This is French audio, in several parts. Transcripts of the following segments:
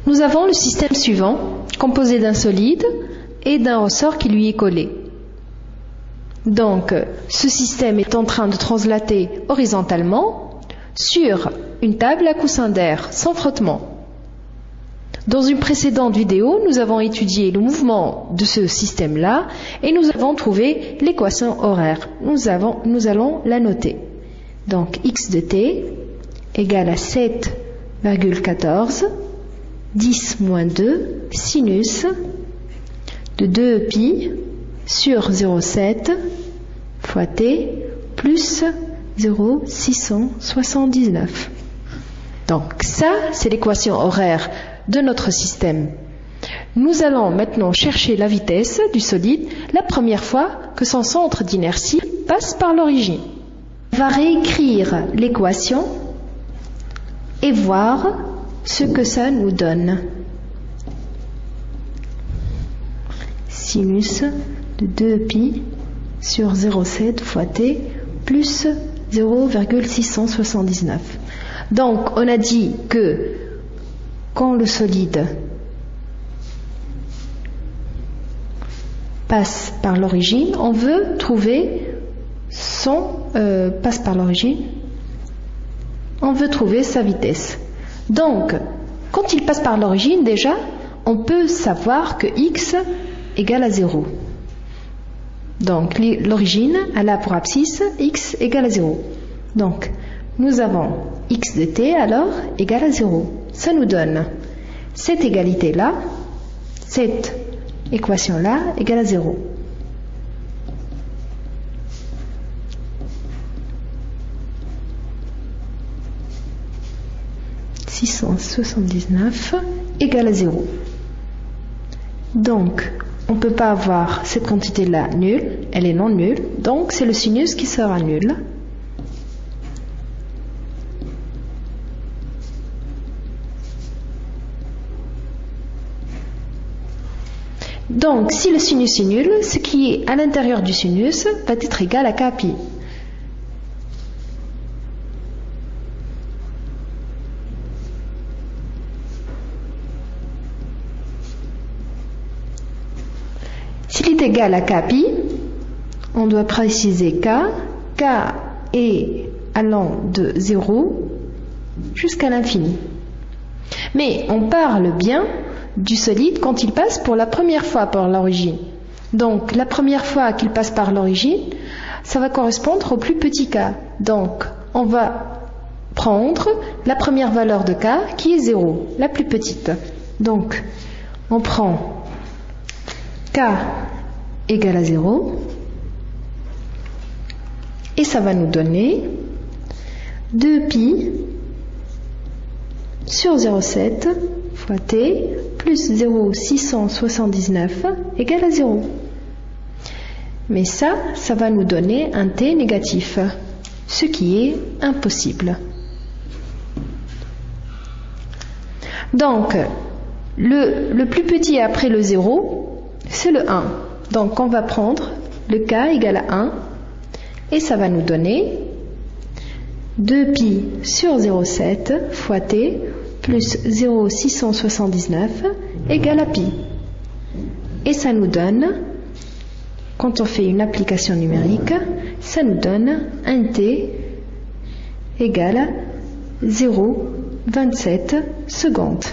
Nous avons le système suivant, composé d'un solide et d'un ressort qui lui est collé. Donc, ce système est en train de translater horizontalement sur une table à coussin d'air, sans frottement. Dans une précédente vidéo, nous avons étudié le mouvement de ce système-là et nous avons trouvé l'équation horaire. Nous allons la noter. Donc, x de t égale à 7,14 10 moins 2 sinus de 2pi sur 0,7 fois t plus 0,679. Donc ça, c'est l'équation horaire de notre système. Nous allons maintenant chercher la vitesse du solide la première fois que son centre d'inertie passe par l'origine. On va réécrire l'équation et voir ce que ça nous donne. Sinus de 2pi sur 0,7 fois t plus 0,679. Donc, on a dit que quand le solide passe par l'origine, on veut trouver on veut trouver sa vitesse. Donc, quand il passe par l'origine, déjà, on peut savoir que x égale à 0. Donc, l'origine, elle a pour abscisse x égale à 0. Donc, nous avons x de t, alors, égale à 0. Ça nous donne cette égalité-là, cette équation-là, égale à 0. « 679 égale à 0. Donc, on ne peut pas avoir cette quantité-là nulle, elle est non nulle, donc c'est le sinus qui sera nul. Donc, si le sinus est nul, ce qui est à l'intérieur du sinus va être égal à kpi. S'il est égal à kpi, on doit préciser k est allant de 0 jusqu'à l'infini. Mais on parle bien du solide quand il passe pour la première fois par l'origine. Donc, la première fois qu'il passe par l'origine, ça va correspondre au plus petit k. Donc, on va prendre la première valeur de k qui est 0, la plus petite. Donc, on prend k égale à 0 et ça va nous donner 2pi sur 0,7 fois t plus 0,679 égale à 0. Mais ça va nous donner un t négatif, ce qui est impossible. Donc, le plus petit après le 0, c'est le 1. Donc, on va prendre le k égale à 1 et ça va nous donner 2pi sur 0,7 fois t plus 0,679 égale à pi. Et ça nous donne, quand on fait une application numérique, ça nous donne un t égale à 0,27 secondes.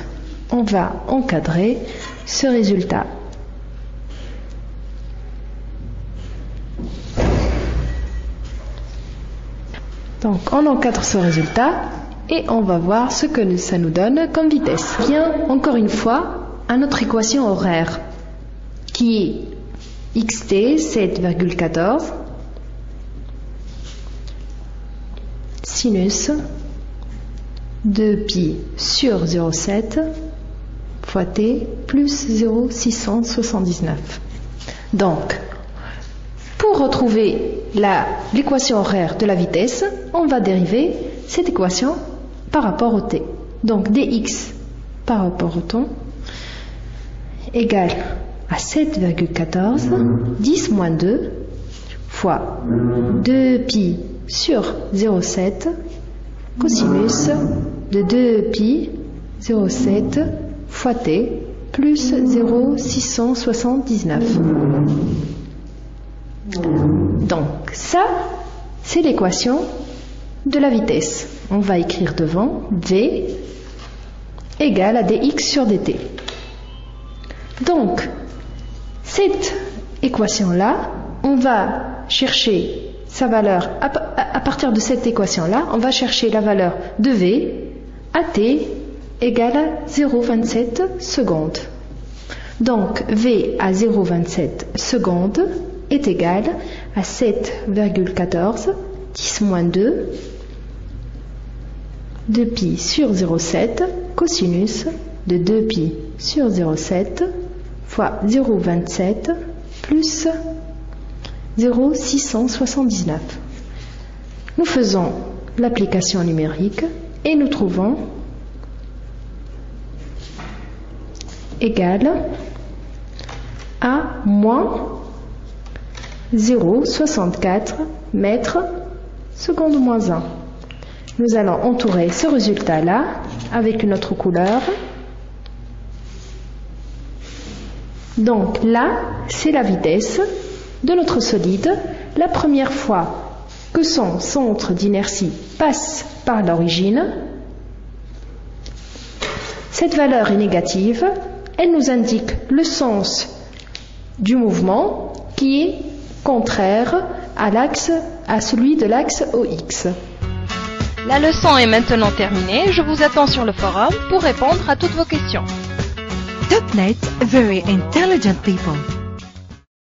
On va encadrer ce résultat. Donc, on encadre ce résultat et on va voir ce que ça nous donne comme vitesse. Bien, encore une fois, à notre équation horaire qui est xt 7,14 sinus 2pi sur 0,7 fois t plus 0,679. Donc, pour retrouver l'équation horaire de la vitesse, on va dériver cette équation par rapport au t. Donc dx par rapport au temps égale à 7,14 10 moins 2 fois 2pi sur 0,7 cosinus de 2pi 0,7 fois t plus 0,679. Donc ça, c'est l'équation de la vitesse. On va écrire devant v égale à dx sur dt. Donc, cette équation-là, on va chercher sa valeur, à partir de cette équation-là, on va chercher la valeur de v à t égale à 0,27 secondes. Donc, v à 0,27 secondes est égal à 7,14 10 moins 2 de pi sur 0,7 cosinus de 2 pi sur 0,7 fois 0,27 plus 0,679. Nous faisons l'application numérique et nous trouvons égal à moins 0,64 mètres seconde moins 1. Nous allons entourer ce résultat-là avec une autre couleur. Donc là, c'est la vitesse de notre solide la première fois que son centre d'inertie passe par l'origine. Cette valeur est négative. Elle nous indique le sens du mouvement qui est contraire à celui de l'axe OX. La leçon est maintenant terminée. Je vous attends sur le forum pour répondre à toutes vos questions. Topnet, very intelligent people.